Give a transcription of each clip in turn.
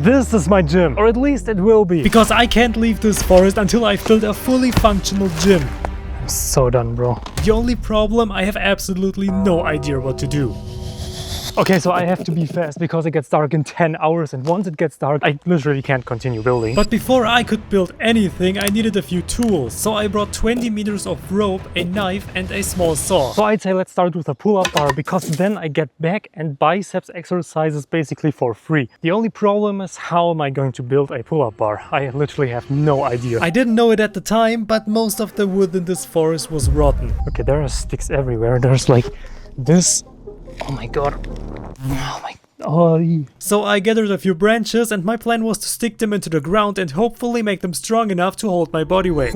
This is my gym, or at least it will be. Because I can't leave this forest until I've built a fully functional gym. I'm so done, bro. The only problem, I have absolutely no idea what to do. Okay, so I have to be fast because it gets dark in 10 hours, and once it gets dark, I literally can't continue building. But before I could build anything, I needed a few tools. So I brought 20 meters of rope, a knife and a small saw. So I'd say let's start with a pull-up bar, because then I get back and biceps exercises basically for free. The only problem is, how am I going to build a pull-up bar? I literally have no idea. I didn't know it at the time, but most of the wood in this forest was rotten. Okay, there are sticks everywhere. There's like this. Oh my god. Oh my. Oh. So I gathered a few branches, and my plan was to stick them into the ground and hopefully make them strong enough to hold my body weight.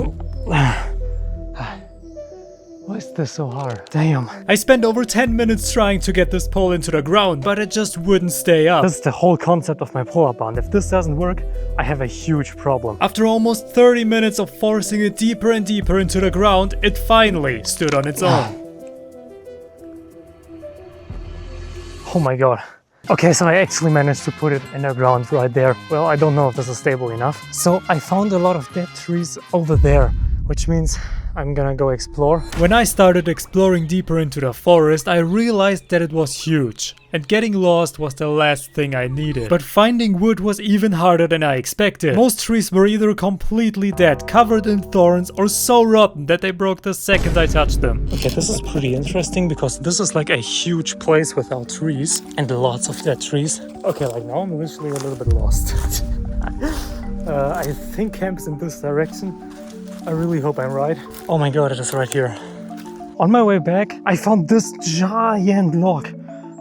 Why is this so hard? Damn. I spent over 10 minutes trying to get this pole into the ground, but it just wouldn't stay up. This is the whole concept of my pull-up bar, and if this doesn't work, I have a huge problem. After almost 30 minutes of forcing it deeper and deeper into the ground, it finally stood on its own. Oh my god. Okay, so I actually managed to put it in the ground right there. Well, I don't know if this is stable enough. So I found a lot of dead trees over there, which means I'm gonna go explore. When I started exploring deeper into the forest, I realized that it was huge. And getting lost was the last thing I needed. But finding wood was even harder than I expected. Most trees were either completely dead, covered in thorns, or so rotten that they broke the second I touched them. Okay, this is pretty interesting because this is like a huge place without trees and lots of dead trees. Okay, like now I'm literally a little bit lost. I think camp's in this direction. I really hope I'm right. Oh my god, it is right here. On my way back, I found this giant log.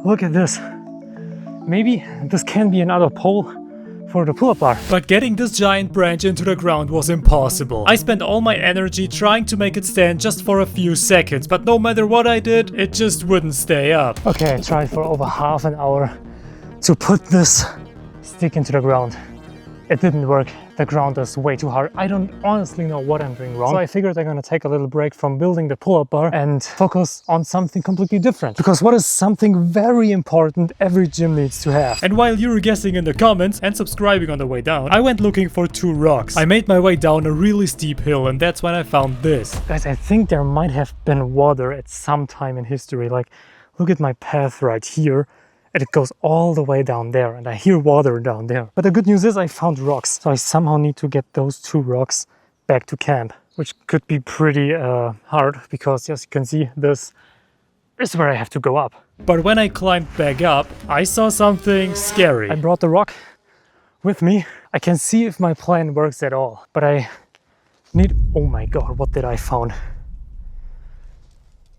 Look at this. Maybe this can be another pole for the pull-up bar. But getting this giant branch into the ground was impossible. I spent all my energy trying to make it stand just for a few seconds, but no matter what I did, it just wouldn't stay up. Okay, I tried for over half an hour to put this stick into the ground. It didn't work. The ground is way too hard. I don't honestly know what I'm doing wrong. So I figured I'm gonna take a little break from building the pull-up bar and focus on something completely different. Because what is something very important every gym needs to have? And while you were guessing in the comments and subscribing on the way down, I went looking for 2 rocks. I made my way down a really steep hill, and that's when I found this. Guys, I think there might have been water at some time in history. Like, look at my path right here. And it goes all the way down there, and I hear water down there. But the good news is I found rocks, so I somehow need to get those 2 rocks back to camp, which could be pretty hard, because as you can see, this is where I have to go up. But when I climbed back up, I saw something scary. I brought the rock with me. I can see if my plan works at all, but I need... Oh my god, what did I find?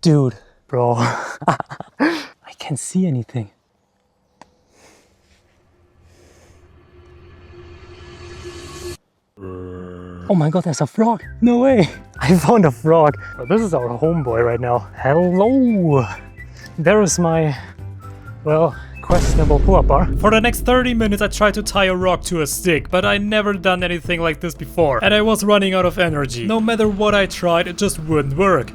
Dude, bro. I can't see anything. Oh my god, there's a frog! No way! I found a frog! Well, this is our homeboy right now. Hello! There is my, well, questionable pull-up bar. For the next 30 minutes I tried to tie a rock to a stick, but I never done anything like this before. And I was running out of energy. No matter what I tried, it just wouldn't work.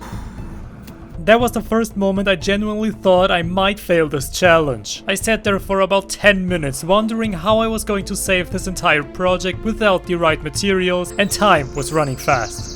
That was the first moment I genuinely thought I might fail this challenge. I sat there for about 10 minutes wondering how I was going to save this entire project without the right materials, and time was running fast.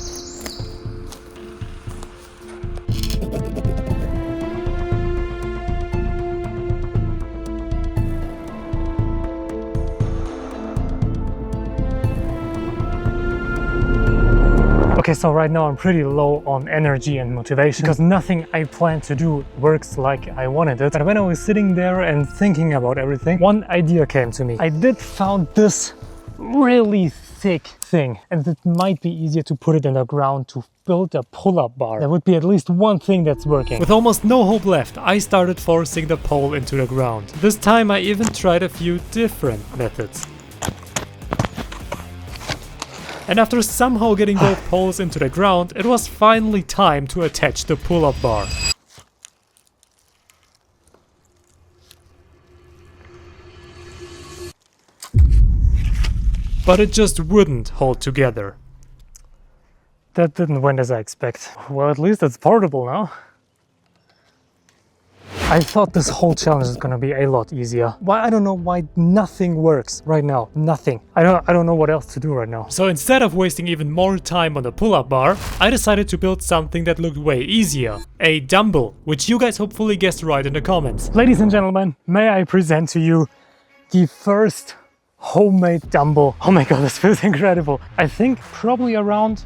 Okay, so right now I'm pretty low on energy and motivation because nothing I plan to do works like I wanted it. But when I was sitting there and thinking about everything, one idea came to me. I did found this really thick thing, and it might be easier to put it in the ground to build a pull-up bar. There would be at least one thing that's working. With almost no hope left, I started forcing the pole into the ground. This time I even tried a few different methods. And after somehow getting both poles into the ground, it was finally time to attach the pull-up bar. But it just wouldn't hold together. That didn't went as I expect. Well, at least it's portable now. I thought this whole challenge is gonna be a lot easier. Why? I don't know why nothing works right now. Nothing. I don't know what else to do right now. So instead of wasting even more time on the pull-up bar, I decided to build something that looked way easier. A dumbbell, which you guys hopefully guessed right in the comments. Ladies and gentlemen, may I present to you the first homemade dumbbell. Oh my god, this feels incredible. I think probably around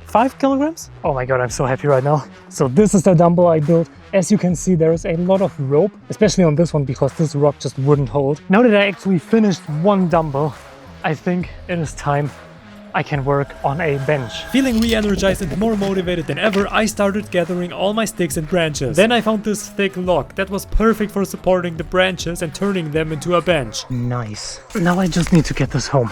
5 kilograms. Oh my god, I'm so happy right now. So this is the dumbbell I built. As you can see, there is a lot of rope, especially on this one because this rock just wouldn't hold. Now that I actually finished one dumbbell, I think it is time I can work on a bench. Feeling re-energized and more motivated than ever, I started gathering all my sticks and branches. Then I found this thick log that was perfect for supporting the branches and turning them into a bench. Nice. Now I just need to get this home.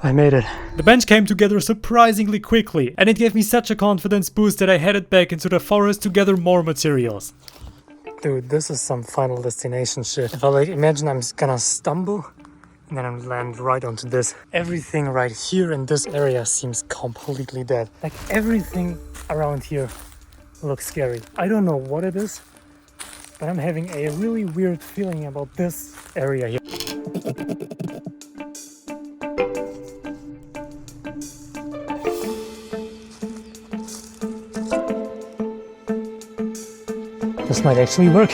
I made it. The bench came together surprisingly quickly, and it gave me such a confidence boost that I headed back into the forest to gather more materials. Dude, this is some Final Destination shit. If I imagine I'm gonna stumble and then I'm land right onto this. Everything right here in this area seems completely dead. Like everything around here looks scary. I don't know what it is, but I'm having a really weird feeling about this area here. This might actually work.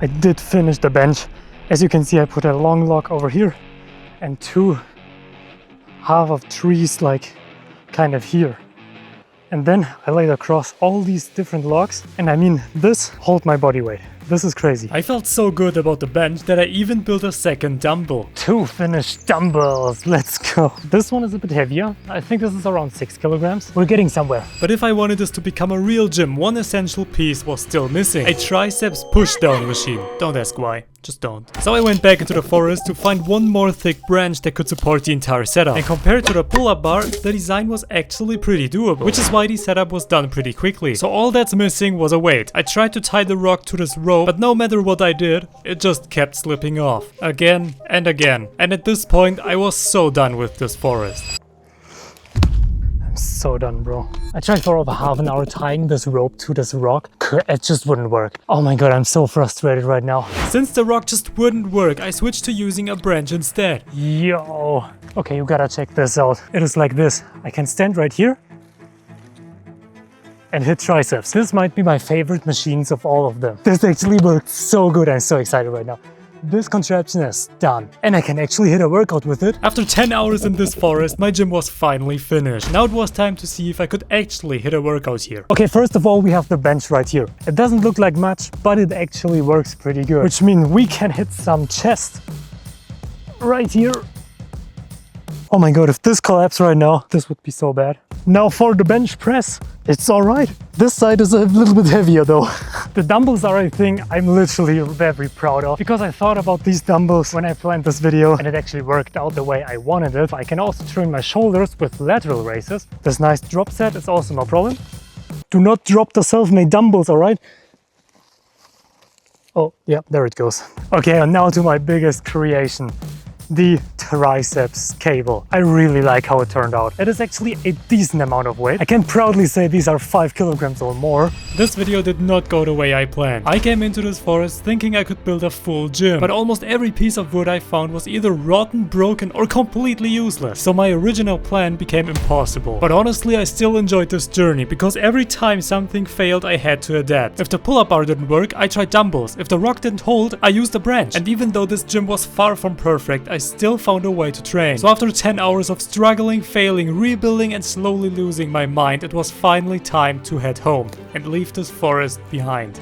I did finish the bench. As you can see, I put a long log over here and two half of trees like kind of here. And then I laid across all these different logs, and I mean, this hold my body weight. This is crazy. I felt so good about the bench that I even built a second dumbbell. 2 finished dumbbells, let's go. This one is a bit heavier. I think this is around 6 kilograms. We're getting somewhere. But if I wanted this to become a real gym, one essential piece was still missing. A triceps push-down machine. Don't ask why. Just don't. So I went back into the forest to find one more thick branch that could support the entire setup. And compared to the pull-up bar, the design was actually pretty doable, which is why the setup was done pretty quickly. So all that's missing was a weight. I tried to tie the rock to this rope, but no matter what I did, it just kept slipping off. Again and again. And at this point, I was so done with this forest. I'm so done, bro. I tried for over half an hour tying this rope to this rock. It just wouldn't work. Oh my god, I'm so frustrated right now. Since the rock just wouldn't work, I switched to using a branch instead. Yo. Okay, you gotta check this out. It is like this. I can stand right here and hit triceps. This might be my favorite machines of all of them. This actually works so good. I'm so excited right now. This contraption is done, and I can actually hit a workout with it. After 10 hours in this forest, my gym was finally finished. Now it was time to see if I could actually hit a workout here. Okay, first of all, we have the bench right here. It doesn't look like much, but it actually works pretty good, which means we can hit some chest right here. Oh my god, if this collapsed right now, this would be so bad. Now for the bench press, it's alright. This side is a little bit heavier though. The dumbbells are a thing I'm literally very proud of, because I thought about these dumbbells when I planned this video and it actually worked out the way I wanted it. I can also train my shoulders with lateral raises. This nice drop set is also no problem. Do not drop the self-made dumbbells, alright? Oh, yeah, there it goes. Okay, and now to my biggest creation. The triceps cable. I really like how it turned out. It is actually a decent amount of weight. I can proudly say these are 5 kilograms or more. This video did not go the way I planned. I came into this forest thinking I could build a full gym, but almost every piece of wood I found was either rotten, broken, or completely useless. So my original plan became impossible. But honestly, I still enjoyed this journey, because every time something failed, I had to adapt. If the pull-up bar didn't work, I tried dumbbells. If the rock didn't hold, I used a branch. And even though this gym was far from perfect, I still found a way to train. So after 10 hours of struggling, failing, rebuilding, and slowly losing my mind, it was finally time to head home and leave this forest behind.